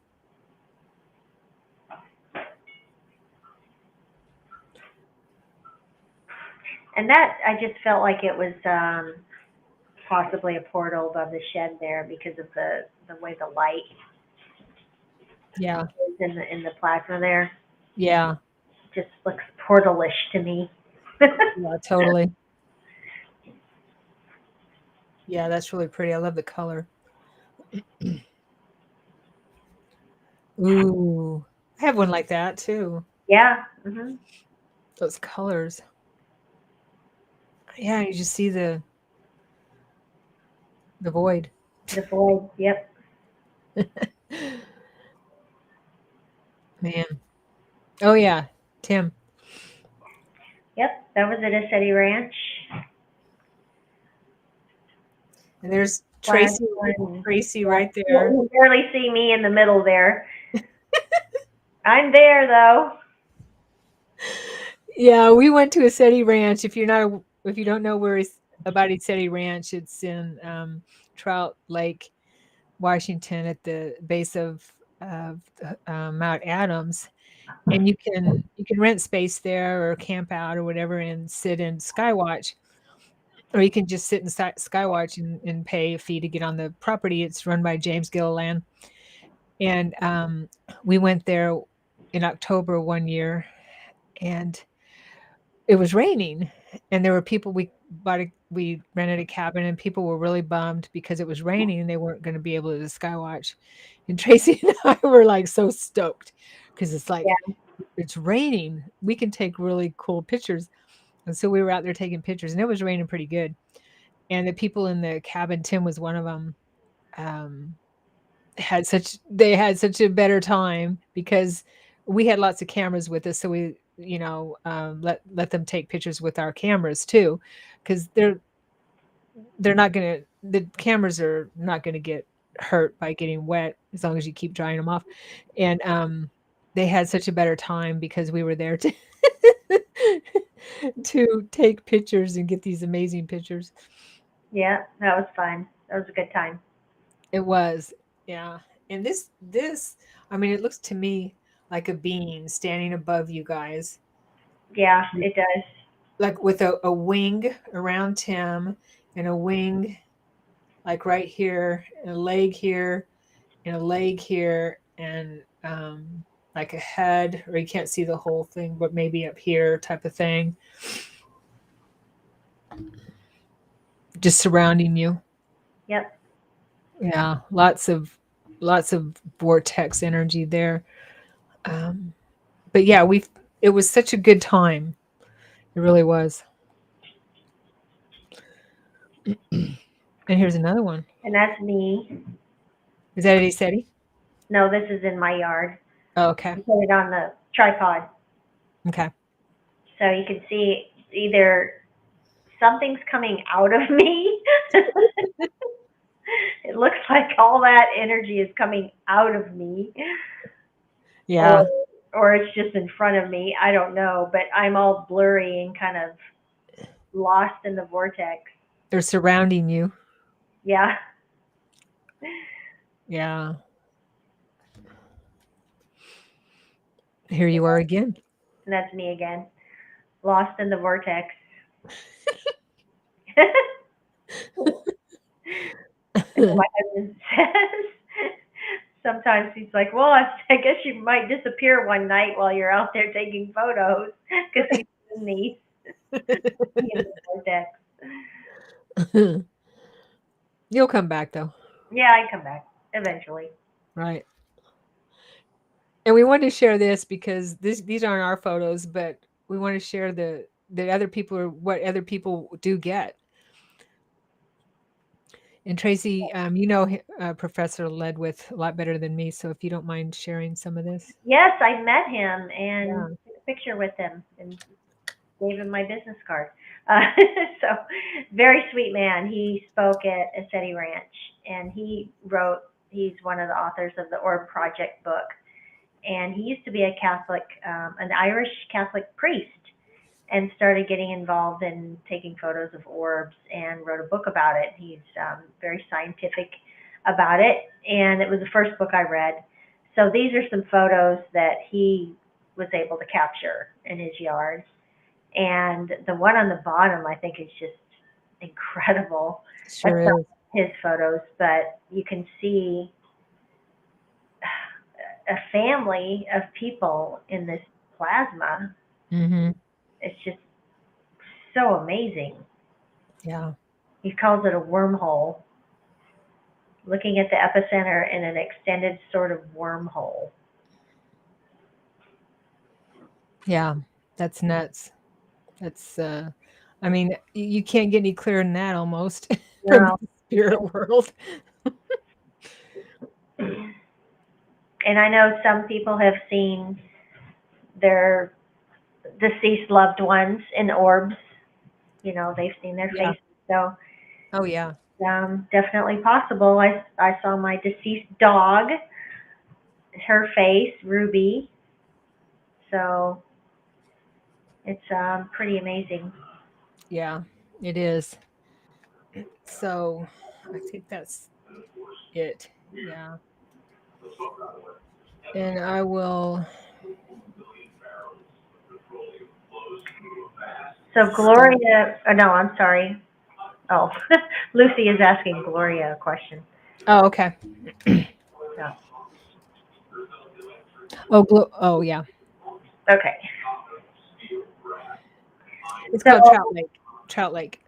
And that I just felt like it was possibly a portal above the shed there because of the way the light Yeah. is in the plasma there. Yeah. Just looks portalish to me. Yeah, totally. Yeah, that's really pretty. I love the color. Ooh. I have one like that too. Yeah. Mhm. Those colors. Yeah, you just see the void. The void. Yep. Man. Oh yeah, Tim. Yep. That was at Assetti Ranch. And there's Last Tracee one. Tracee Yeah. right there. You can barely see me in the middle there. I'm there though. Yeah, we went to Assetti Ranch. If you don't know about Assetti Ranch, it's in Trout Lake, Washington, at the base of Mount Adams, and you can rent space there or camp out or whatever and sit in Skywatch, or you can just sit in Skywatch and pay a fee to get on the property. It's run by James Gilliland, and we went there in October one year, and it was raining, and there were people. We rented a cabin, and people were really bummed because it was raining and they weren't going to be able to skywatch. And Tracee and I were like so stoked because it's like Yeah. it's raining. We can take really cool pictures, and so we were out there taking pictures, and it was raining pretty good. And the people in the cabin, Tim was one of them. Um, they had such a better time because we had lots of cameras with us, so we let them take pictures with our cameras too, because they're not gonna the cameras are not gonna get hurt by getting wet as long as you keep drying them off. And they had such a better time because we were there to to take pictures and get these amazing pictures. Yeah. That was fun. That was a good time. It was, yeah. And this, I mean, it looks to me like a being standing above you guys, Yeah, it does. like with a wing around Tim and a wing like right here, and a leg here, and a leg here, and like a head, or you can't see the whole thing, but maybe up here type of thing, just surrounding you. Yep. Yeah, lots of vortex energy there. Um, but yeah, we it was such a good time. It really was. And here's another one. And that's me. Is that Eddie Seti? No, this is in my yard. Oh, okay. I put it on the tripod Okay. so you can see either something's coming out of me. It looks like all that energy is coming out of me, or Yeah. or it's just in front of me. I don't know, but I'm all blurry and kind of lost in the vortex. They're surrounding you. Yeah, Yeah. Here you are again. and that's me again, lost in the vortex. And then my husband says, sometimes he's like, "Well, I guess you might disappear one night while you're out there taking photos because he's in the vortex." You'll come back though. Yeah, I come back eventually. Right. And we wanted to share this because these aren't our photos, but we want to share the other people, or what other people do get. And Tracee, Professor Ledwith a lot better than me, so if you don't mind sharing some of this. Yes, I met him and Yeah. took a picture with him and gave him my business card. Uh, so, very sweet man. He spoke at Assetti Ranch and he wrote He's one of the authors of the Orb Project book, and he used to be a Catholic, an Irish Catholic priest, and started getting involved in taking photos of orbs and wrote a book about it. He's very scientific about it, and it was the first book I read. So these are some photos that he was able to capture in his yard. And the one on the bottom, I think, is just incredible. That's Sure not is. his photos, but you can see a family of people in this plasma. Mm-hmm. It's just so amazing. Yeah. He calls it a wormhole. Looking at the epicenter in an extended sort of wormhole. Yeah. That's nuts. That's I mean, you can't get any clearer than that almost from No. the spirit world. And I know some people have seen their deceased loved ones in orbs. You know, they've seen their Yeah. faces. So Oh yeah. definitely possible. I saw my deceased dog, her face, Ruby. So it's pretty amazing. Yeah. It is. So I think that's it. Yeah. And I will So stop. Gloria, oh no, I'm sorry. Oh, Lucy is asking Gloria a question. Oh, okay. So, Oh yeah. okay. It's So called Trout Lake. Trout Lake.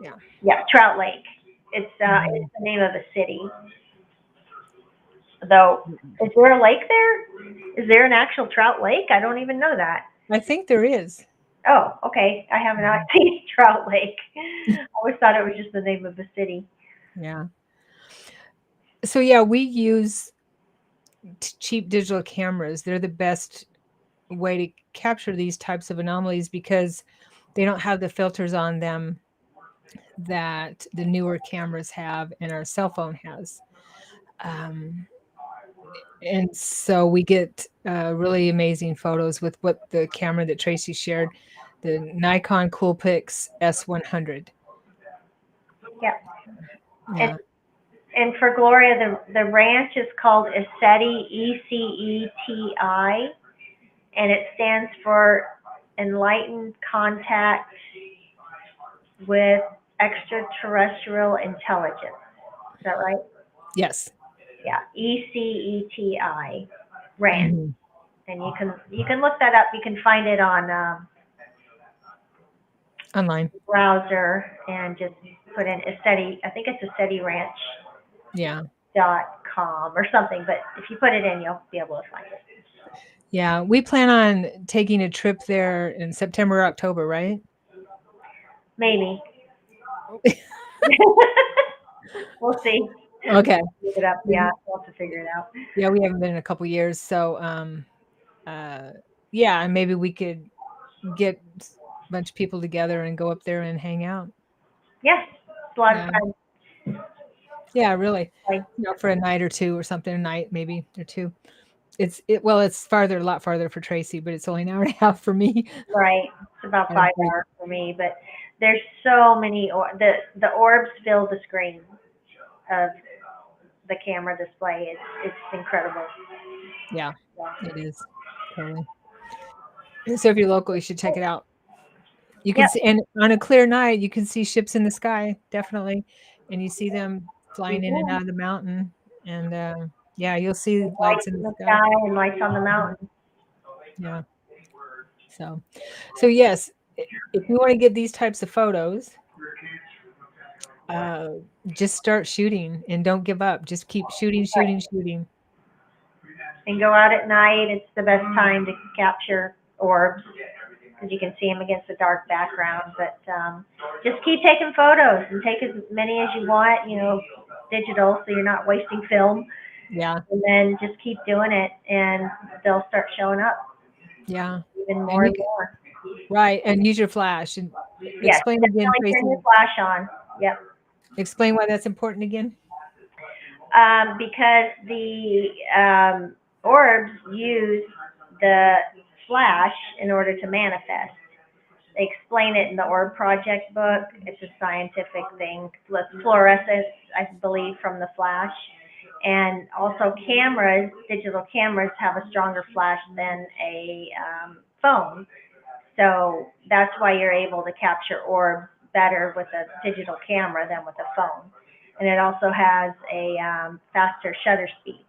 Yeah. yeah, Trout Lake. It's Mhm. the name of a city. Though, is there a lake there? Is there an actual Trout Lake? I don't even know that. I think there is. Oh, okay. I have not Mhm. seen Trout Lake. I always thought it was just the name of the city. Yeah. So yeah, we use cheap digital cameras. They're the best way to capture these types of anomalies because they don't have the filters on them that the newer cameras have and our cell phone has. Um, and so we get really amazing photos with what the camera that Tracee shared, the Nikon Coolpix S100. Yeah. And Yeah. and for Gloria, the ranch is called ECETI, ECETI, and it stands for Enlightened Contact with Extraterrestrial Intelligence. Is that right? Yes. Yeah, ECETI, ranch. Hmm. And you can look that up. You can find it on Online. browser and just put in ECETI. I think it's Yeah. ECETIranch.com or something. But if you put it in, you'll be able to find it. Yeah. We plan on taking a trip there in September, October, right? Maybe. We'll see. Okay. Look it up. Yeah, we'll have to figure it out. Yeah, we haven't been in a couple years, so uh, yeah, and maybe we could get a bunch of people together and go up there and hang out. Yes, it's a lot of Yeah, fun. yeah, really. Like, For a night or two or something, a night maybe or two. Well, it's farther, a lot farther for Tracee, but it's only an hour and a half for me. right. It's about I 5 hours for me, but there's so many. The orbs fill the screen of the camera display. It's incredible. Yeah, Yeah. it is totally. So if you're local, you should check it out. You can Yep. see, and on a clear night, you can see ships in the sky, definitely, and you see them flying in and Mhm. out of the mountain, and yeah, you'll see lights Lights in in the the sky. sky and lights on the Mhm. mountain. Yeah. So, so yes, if you want to get these types of photos, uh, just start shooting and don't give up. Just keep shooting, shooting, Right. shooting. And go out at night. It's the best time to capture orbs because you can see them against the dark background. But just keep taking photos and take as many as you want. Digital, so you're not wasting film. Yeah, And then just keep doing it, and they'll start showing up yeah, even and more you and can more. right and use your flash and Yes, explain again, definitely turn your Tracee. flash on. Yep. Explain why that's important again. Because the orbs use the flash in order to manifest. They explain it in the Orb Project book. It's a scientific thing. Fluorescence, I believe, from the flash. And also cameras, digital cameras, have a stronger flash than a phone. So that's why you're able to capture orbs better with a digital camera than with a phone. And it also has a faster shutter speed.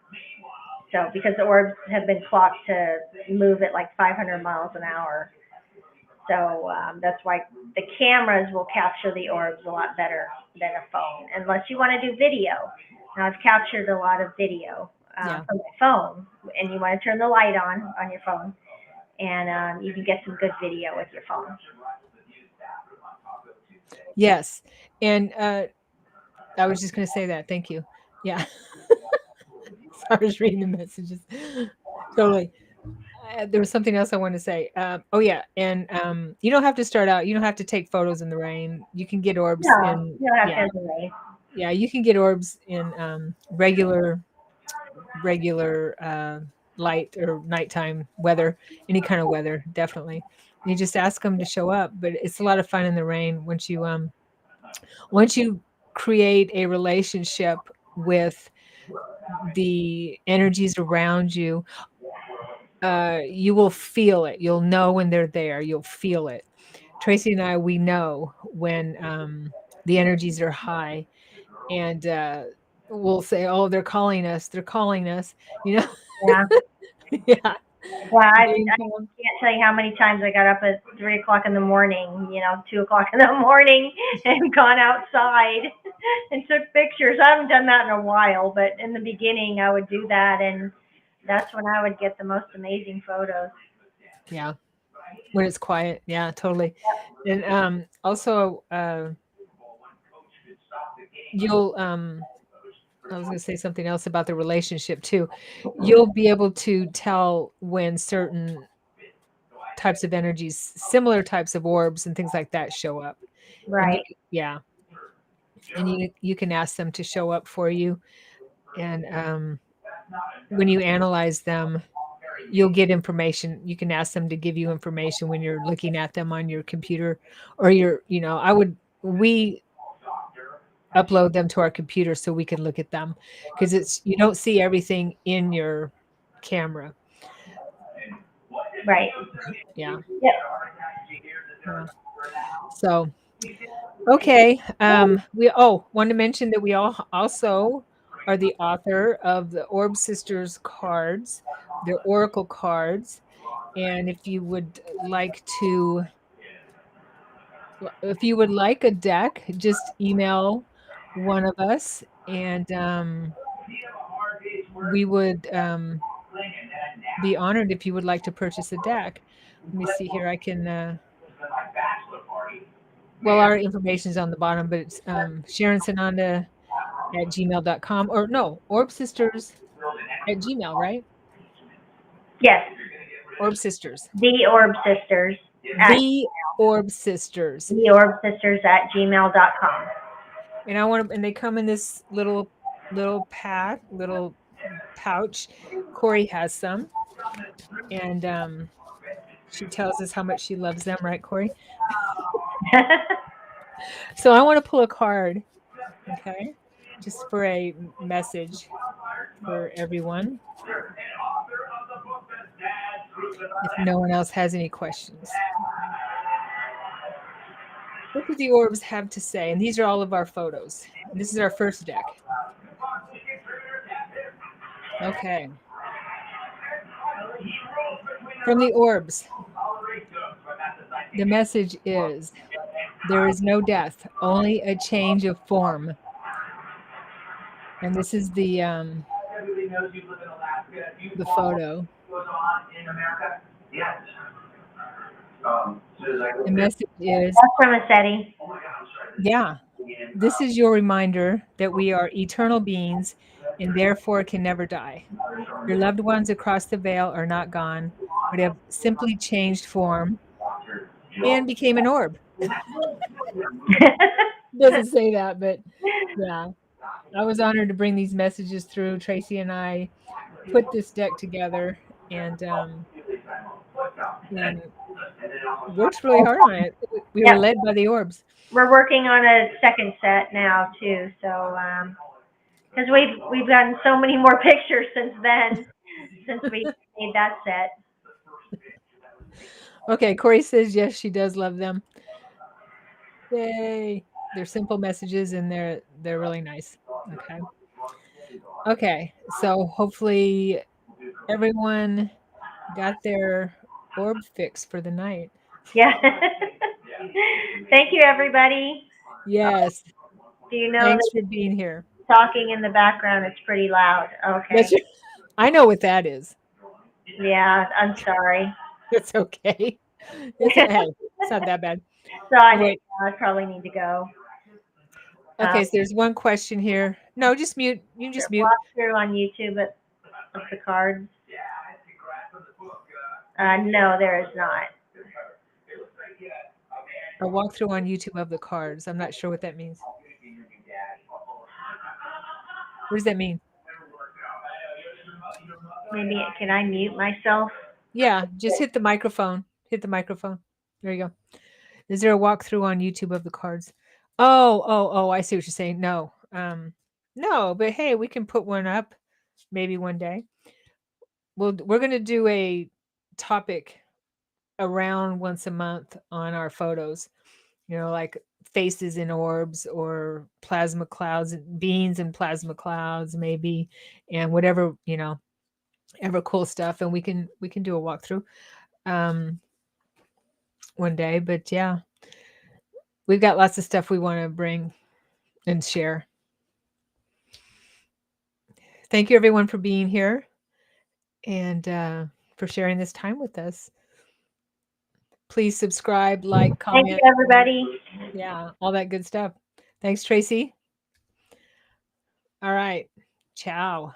So because the orbs have been clocked to move at like 500 miles an hour. So that's why the cameras will capture the orbs a lot better than a phone, unless you want to do video. Now, I've captured a lot of video from my phone, and you want to turn the light on your phone, and you can get some good video with your phone. Yes. And I was just going to say that. Thank you. Yeah. So I was reading the messages. Totally. There was something else I wanted to say. Oh yeah, and you don't have to start out. You don't have to take photos in the rain. You can get orbs No, in you don't have to delay. yeah. You can get orbs in regular light or nighttime weather, any kind of weather, definitely. You just ask them to show up, but it's a lot of fun in the rain once you create a relationship with the energies around you. You will feel it. You'll know when they're there. You'll feel it. Tracee and I, we know when the energies are high, and we'll say, "Oh, they're calling us. They're calling us." You know? Yeah. Yeah. Well, I Name can't tell you how many times I got up at 3 o'clock in the morning, 2 o'clock in the morning, and gone outside and took pictures. I haven't done that in a while, but in the beginning, I would do that, and that's when I would get the most amazing photos. Yeah. When it's quiet. Yeah, totally. And also, you'll I was going to say something else about the relationship too. You'll be able to tell when certain types of energies, similar types of orbs and things like that show up. And Right. yeah. And you can ask them to show up for you. And when you analyze them, you'll get information. You can ask them to give you information when you're looking at them on your computer or we upload them to our computer so we can look at them, because you don't see everything in your camera. Right. Yeah. Yep. Yeah. So, okay. We want to mention that we all also are the author of the Orb Sisters cards, their oracle cards. And if you would like a deck, just email one of us, and we would be honored if you would like to purchase a deck. Let me see here. I can. Well, our information is on the bottom, but it's Sharon Sananda at gmail.com, or no, Orb Sisters at Gmail, right? Yes. Orb Sisters. The Orb Sisters. The Orb Sisters. The Orb Sisters at gmail.com. And they come in this little pouch. Corey has some, and she tells us how much she loves them, right, Corey? So I want to pull a card, okay, just for a message for everyone. If no one else has any questions. What do the orbs have to say? And these are all of our photos. And this is our first deck. Okay. From the orbs, the message is, there is no death, only a change of form. And this is the photo. The message is, That's from a SETI. yeah, this is your reminder that we are eternal beings and therefore can never die. Your loved ones across the veil are not gone, but have simply changed form and became an orb. Doesn't say that, but yeah. I was honored to bring these messages through. Tracee and I put this deck together and worked really hard on it. We were Yep, led by the orbs. we're working on a second set now too. So because we've gotten so many more pictures since then, since we made that set. Okay, Corey says yes, she does love them. Yay. They're simple messages and they're really nice. Okay. Okay. So hopefully everyone got their orb fix for the night. Yeah. Thank you, everybody. Yes. Do you know Thanks that for being here. talking in the background is pretty loud? That's Okay. I know what that is. Yeah, I'm sorry. It's okay. Hey, it's not that bad. So Oh, wait. I probably need to go. Okay, so there's one question here. No, just mute. You can just mute. Walkthrough on YouTube of the cards. No, there is not. A walkthrough on YouTube of the cards. I'm not sure what that means. What does that mean? Maybe can I mute myself? Yeah, just hit the microphone. Hit the microphone. There you go. Is there a walkthrough on YouTube of the cards? Oh, I see what you're saying. No. No, but hey, we can put one up maybe one day. We're going to do a topic around once a month on our photos. Like faces in orbs or plasma clouds, beings and plasma clouds maybe, and whatever, ever cool stuff, and we can do a walkthrough one day. But yeah, we've got lots of stuff we want to bring and share. Thank you everyone for being here and for sharing this time with us. Please subscribe, like, Thank you, comment. everybody. Yeah, all that good stuff. Thanks, Tracee. All right. Ciao.